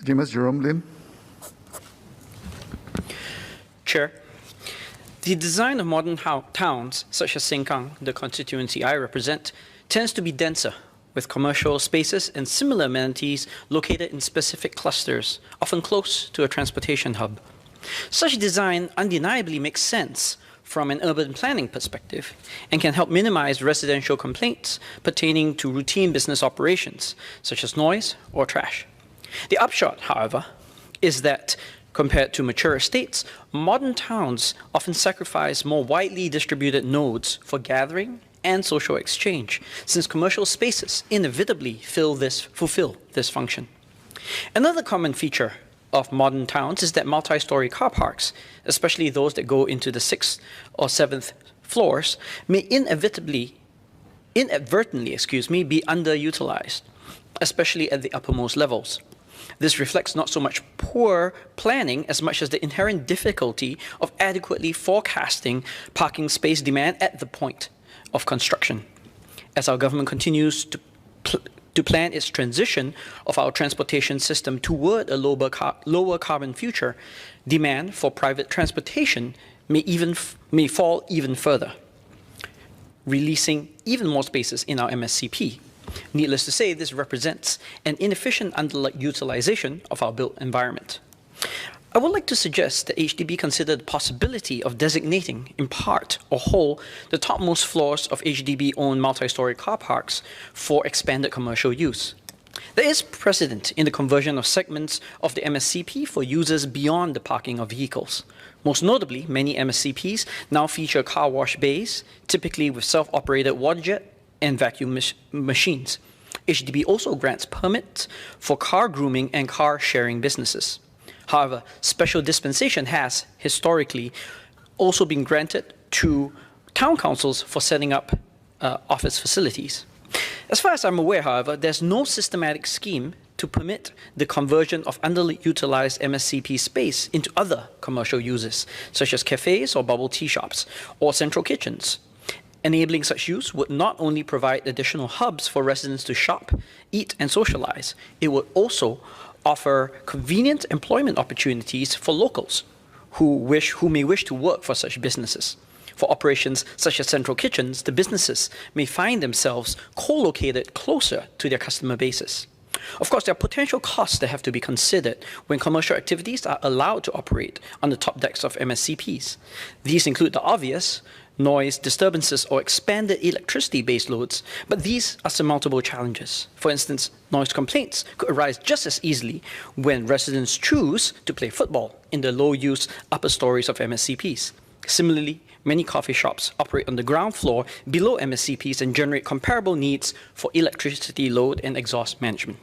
Jamus Lim. Chair, the design of modern towns, such as Sengkang, the constituency I represent, tends to be denser, with commercial spaces and similar amenities located in specific clusters, often close to a transportation hub. Such design undeniably makes sense from an urban planning perspective and can help minimize residential complaints pertaining to routine business operations, such as noise or trash. The upshot, however, is that compared to mature estates, modern towns often sacrifice more widely distributed nodes for gathering and social exchange, since commercial spaces inevitably fulfill this function. Another common feature of modern towns is that multi-story car parks, especially those that go into the 6th or 7th floors, may inadvertently be underutilized, especially at the uppermost levels. This reflects not so much poor planning as much as the inherent difficulty of adequately forecasting parking space demand at the point of construction. As our government continues to plan its transition of our transportation system toward a lower carbon future, demand for private transportation may fall even further, releasing even more spaces in our MSCP. Needless to say, this represents an inefficient underutilization of our built environment. I would like to suggest that HDB consider the possibility of designating, in part or whole, the topmost floors of HDB-owned multi-story car parks for expanded commercial use. There is precedent in the conversion of segments of the MSCP for users beyond the parking of vehicles. Most notably, many MSCPs now feature car wash bays, typically with self-operated water jet and vacuum machines. HDB also grants permits for car grooming and car sharing businesses. However, special dispensation has, historically, also been granted to town councils for setting up office facilities. As far as I'm aware, however, there's no systematic scheme to permit the conversion of underutilized MSCP space into other commercial uses, such as cafes or bubble tea shops, or central kitchens. Enabling such use would not only provide additional hubs for residents to shop, eat, and socialize, it would also offer convenient employment opportunities for locals who may wish to work for such businesses. For operations such as central kitchens, the businesses may find themselves co-located closer to their customer bases. Of course, there are potential costs that have to be considered when commercial activities are allowed to operate on the top decks of MSCPs. These include the obvious noise, disturbances, or expanded electricity base loads, but these are surmountable challenges. For instance, noise complaints could arise just as easily when residents choose to play football in the low-use upper stories of MSCPs. Similarly, many coffee shops operate on the ground floor below MSCPs and generate comparable needs for electricity load and exhaust management.